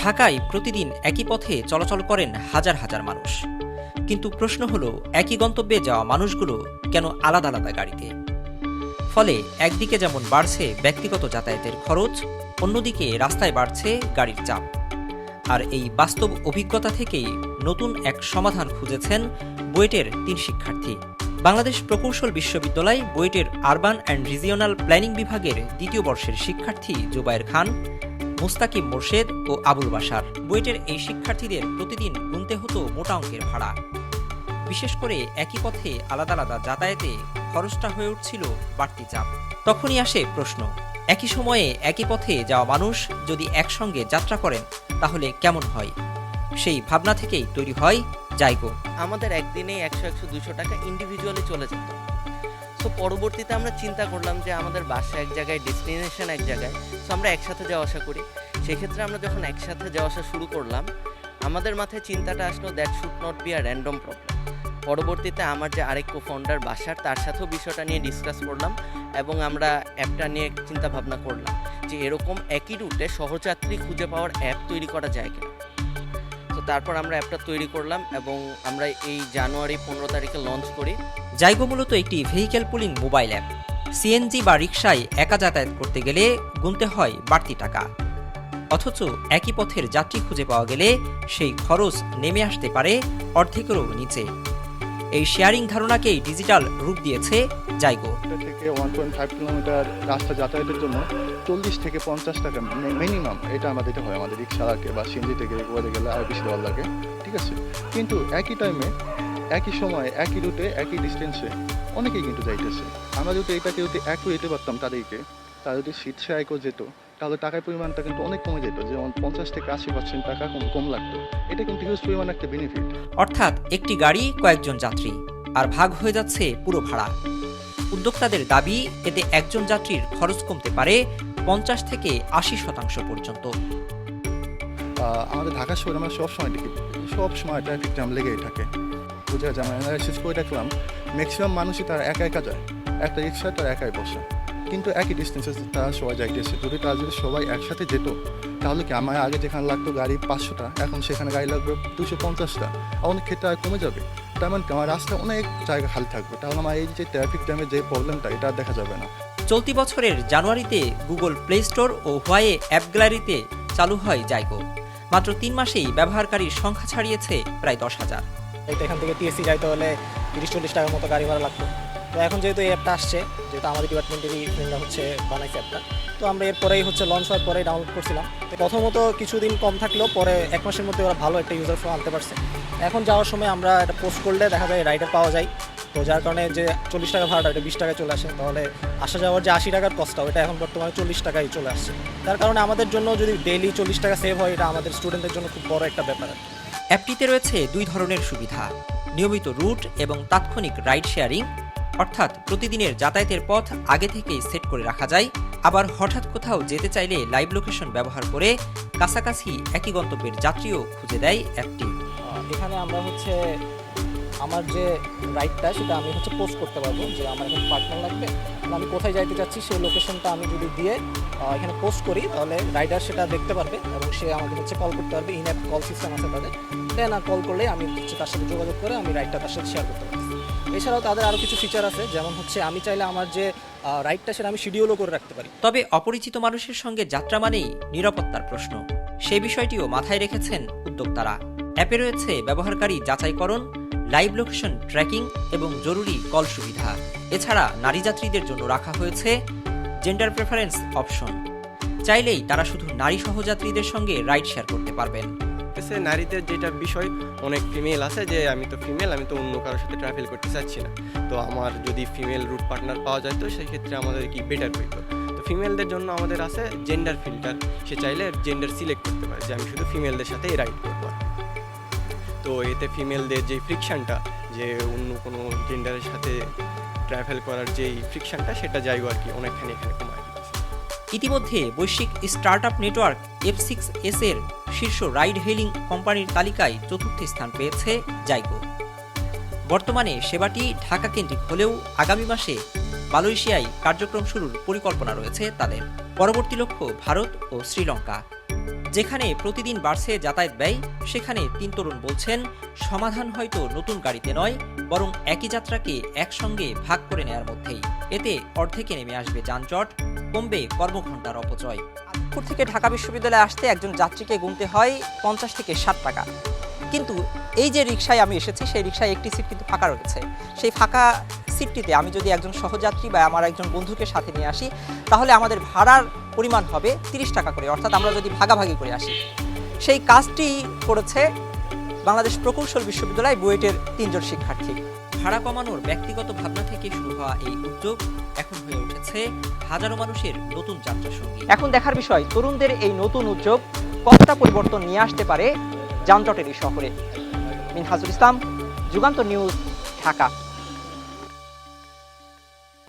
ঢাকায় প্রতিদিন একই পথে চলাচল করেন হাজার হাজার মানুষ, কিন্তু প্রশ্ন হলো একই গন্তব্যে যাওয়া মানুষগুলো কেন আলাদা আলাদা গাড়িতে? ফলে একদিকে যেমন বাড়ছে ব্যক্তিগত যাতায়াতের খরচ, অন্যদিকে রাস্তায় বাড়ছে গাড়ির চাপ। আর এই বাস্তব অভিজ্ঞতা থেকেই নতুন এক সমাধান খুঁজেছেন বুয়েটের 3 শিক্ষার্থী। বাংলাদেশ প্রকৌশল বিশ্ববিদ্যালয় বুয়েটের আরবান অ্যান্ড রিজিওনাল প্ল্যানিং বিভাগের 2য় বর্ষের শিক্ষার্থী জুবায়ের খান, মুস্তাকিম মোর্শেদ ও আবুল বাশার। বুয়েটের এই শিক্ষার্থীদের প্রতিদিন গুনতে হতো মোটা অঙ্কের ভাড়া। বিশেষ করে একই পথে আলাদা আলাদা যাতায়াতে খরচটা হয়ে উঠছিল বাড়তি চাপ। তখনই আসে প্রশ্ন, একই সময়ে একই পথে যাওয়া মানুষ যদি একসঙ্গে যাত্রা করেন তাহলে কেমন হয়? সেই ভাবনা থেকেই তৈরি হয় জাইগো। আমাদের একদিনে 100-200 টাকা ইন্ডিভিজুয়ালি চলে যেত। সো পরবর্তীতে আমরা চিন্তা করলাম যে আমাদের বাসা এক জায়গায়, ডেস্টিনেশন এক জায়গায়, সো আমরা একসাথে যাওয়া আসা করি। সেক্ষেত্রে আমরা যখন একসাথে যাওয়া আসা শুরু করলাম, আমাদের মাথায় চিন্তাটা আসলো that should not be a random problem. পরবর্তীতে আমার যে আরেক কো-ফাউন্ডার বাসার, তার সাথেও বিষয়টা নিয়ে ডিসকাস করলাম এবং আমরা অ্যাপটা নিয়ে চিন্তা ভাবনা করলাম যে এরকম একই রুটে সহযাত্রী খুঁজে পাওয়ার অ্যাপ তৈরি করা যায় কিনা। তো তারপর আমরা অ্যাপটা তৈরি করলাম এবং আমরা এই জানুয়ারি 15 তারিখে লঞ্চ করি। জাইগো মূলত একটি vehicle pooling mobile app. CNG বা রিকশায় একা যাতায়াত করতে গেলে গুনতে হয় বাড়তি টাকা, অথচ একই পথের যাত্রী খুঁজে পাওয়া গেলে সেই খরচ নেমে আসতে পারে অর্ধেকেরও নিচে। এই শেয়ারিং ধারণাকেই ডিজিটাল রূপ দিয়েছে জাইগো। থেকে 1.5 কিলোমিটার রাস্তা যাতায়াতের জন্য 40 থেকে 50 টাকা মিনিমাম এটা আমরা দিতে হয় আমাদের রিক্সাকে বা সিএনজি থেকে করে গেলে আর বেশি দেওয়ার লাগে, ঠিক আছে। কিন্তু একই টাইমে, একই সময়, একই রুটে, একই ডিস্টেন্সে অনেকেই কিন্তু যাইতেছে। আমরা যদি এটাকে যদি এক করে দিতে পারতাম তাদেরকে, তারা যদি সিট শেয়ার করে যেত, তাহলে টাকার পরিমাণটা কিন্তু অনেক কমে যেত, যেমন 50 থেকে 80% টাকা কম লাগতো। এটা কিন্তু হিউজ পরিমাণ একটা বেনিফিট। অর্থাৎ একটি গাড়ি কয়েকজন যাত্রী, আর ভাগ হয়ে যাচ্ছে পুরো ভাড়া। উদ্যোক্তাদের দাবি, এতে একজন যাত্রীর খরচ কমতে পারে 50 থেকে 80% পর্যন্ত। আমাদের ঢাকা শহরে আমরা সব সময় ট্রাফিক জ্যাম লেগেই থাকে। বুঝা যায়, আমরা অ্যানালাইসিস করে দেখলাম ম্যাক্সিমাম মানুষই তারা একা একা যায়, একটা রিক্সায় তারা একাই বসে, কিন্তু একই ডিস্টেন্সে তারা সবাই যাইতেছে। যদি তারা যদি সবাই একসাথে যেত তাহলে কি আমার আগে যেখানে লাগতো গাড়ি 500টা, এখন সেখানে গাড়ি লাগবে 250টা, অনেক ক্ষেত্রে আর কমে যাবে। তার মানে আমার রাস্তায় অনেক জায়গা খালি থাকবে, তাহলে আমার এই যে ট্রাফিক জ্যামের যে প্রবলেমটা, এটা দেখা যাবে না। চলতি বছরের জানুয়ারিতে গুগল প্লে স্টোর ও হুয়াওয়ে অ্যাপ গ্যালারিতে চালু হয় জাইগো। মাত্র 3 মাসেই ব্যবহারকারীর সংখ্যা ছাড়িয়েছে প্রায় 10,000। এখান থেকে টিএসসি যাইতে হলে 30-40 টাকার মতো গাড়ি ভাড়া লাগতো। তো এখন যেহেতু এই অ্যাপটা আসছে, যেহেতু আমাদের ডিপার্টমেন্টেরই ফ্রেন্ডরা বানাইছে অ্যাপটা, তো আমরা এরপরেই লঞ্চ হওয়ার পরেই ডাউনলোড করছিলাম। তো প্রথমত কিছুদিন কম থাকলেও পরে 1 মাসের মধ্যে ওরা ভালো একটা ইউজার ফ্লো আনতে পারছে। এখন যাওয়ার সময় আমরা এটা পোস্ট করলে দেখা যায় রাইডার পাওয়া যায়, তো যার কারণে যে 40 টাকা ভাড়াটা এটা 20 টাকায় চলে আসে। তাহলে আসা যাওয়ার যে 80 টাকার কস্টটা, ওটা এখন বর্তমানে 40 টাকায় চলে আসছে। তার কারণে আমাদের জন্য যদি ডেইলি 40 টাকা সেভ হয়, এটা আমাদের স্টুডেন্টদের জন্য খুব বড় একটা ব্যাপার। অ্যাপটিতে রয়েছে 2 ধরনের সুবিধা: নিয়মিত রুট এবং তাৎক্ষণিক রাইড শেয়ারিং, অর্থাৎ প্রতিদিনের যাতায়াতের পথ আগে থেকেই সেট করে রাখা যায়। আবার হঠাৎ কোথাও যেতে চাইলে লাইভ লোকেশন ব্যবহার করে কাছাকাছি একই গন্তব্যের যাত্রীও খুঁজে দেয় অ্যাপটি। এখানে আমরা আমার যে রাইডটা, সেটা আমি পোস্ট করতে পারবো যে আমার এখন পার্টনার লাগবে, আমি কোথায় যাইতে চাচ্ছি সেই লোকেশনটা আমি যদি দিয়ে এখানে পোস্ট করি, তাহলে রাইডার সেটা দেখতে পারবে এবং সে আমাকে কল করতে পারবে। ইন অ্যাপ কল সিস্টেম আছে তাদের, দেন কল করলে আমি তার সাথে যোগাযোগ করে আমি রাইডটা তার সাথে শেয়ার করতে পারছি। এছাড়াও তাদের আরও কিছু ফিচার আছে, যেমন আমি চাইলে আমার যে রাইডটা সেটা আমি শিডিউলও করে রাখতে পারি। তবে অপরিচিত মানুষের সঙ্গে যাত্রা মানেই নিরাপত্তার প্রশ্ন, সেই বিষয়টিও মাথায় রেখেছেন উদ্যোক্তারা। অ্যাপে রয়েছে ব্যবহারকারী যাচাইকরণ, লাইভ লোকেশন ট্র্যাকিং এবং জরুরি কল সুবিধা। এছাড়া নারী যাত্রীদের জন্য রাখা হয়েছে জেন্ডার প্রেফারেন্স অপশন। চাইলেই তারা শুধু নারী সহযাত্রীদের সঙ্গে রাইড শেয়ার করতে পারবেন। নারীদের যেটা বিষয়, অনেক ফিমেল আছে যে আমি তো ফিমেল, আমি তো অন্য কারোর সাথে ট্রাভেল করতে চাচ্ছি না, তো আমার যদি ফিমেল রুট পার্টনার পাওয়া যায় তো সেক্ষেত্রে আমাদের কি বেটার হইতো। তো ফিমেলদের জন্য আমাদের আছে জেন্ডার ফিল্টার, সে চাইলে জেন্ডার সিলেক্ট করতে পারে যে আমি শুধু ফিমেলদের সাথেই রাইড করবো। তো এতে ফিমেলদের যে ফ্রিকশানটা, যে অন্য কোনো জেন্ডারের সাথে ট্রাভেল করার যেই ফ্রিকশানটা, সেটা যাইও আর কি অনেকখানি এখানে কমায় দিচ্ছে। ইতিমধ্যে বৈশ্বিক স্টার্টআপ নেটওয়ার্ক F6S এর শীর্ষ রাইড হেলিং কোম্পানির তালিকায় 4র্থ স্থান পেয়েছে জাইগো। বর্তমানে সেবাটি ঢাকা কেন্দ্রিক হলেও আগামী মাসে মালয়েশিয়ায় কার্যক্রম শুরুর পরিকল্পনা রয়েছে তাদের। পরবর্তী লক্ষ্য ভারত ও শ্রীলঙ্কা। যেখানে প্রতিদিন বাড়ছে যাতায়াত ব্যয়, সেখানে 3 তরুণ বলছেন সমাধান হয়তো নতুন গাড়িতে নয়, বরং একই যাত্রাকে একসঙ্গে ভাগ করে নেয়ার মধ্যেই। এতে অর্ধেকে নেমে আসবে যানজট, কমবে কর্মঘণ্টার অপচয়। আলিপুর থেকে ঢাকা বিশ্ববিদ্যালয়ে আসতে একজন যাত্রীকে গুনতে হয় 50 থেকে 60 টাকা। কিন্তু এই যে রিকশায় আমি এসেছি, সেই রিকশায় একটি সিট কিন্তু ফাঁকা রয়েছে। সেই ফাঁকা সিটটিতে আমি যদি একজন সহযাত্রী বা আমার একজন বন্ধুকে সাথে নিয়ে আসি, তাহলে আমাদের ভাড়ার পরিমাণ হবে 30 টাকা করে, অর্থাৎ আমরা যদি ভাগাভাগি করে আসি। সেই কাজটি করেছে বাংলাদেশ প্রকৌশল বিশ্ববিদ্যালয় বুয়েটের 3 জন শিক্ষার্থী। ভাড়া কমানোর ব্যক্তিগত ভাবনা থেকে শুরু হওয়া এই উদ্যোগ এখন হয়ে উঠেছে হাজারো মানুষের নতুন যাত্রা সঙ্গী। এখন দেখার বিষয় তরুণদের এই নতুন উদ্যোগ কতটা পরিবর্তন নিয়ে আসতে পারে যানজটের এই শহরে। মিনহাজুল ইসলাম, যুগান্তর নিউজ, ঢাকা।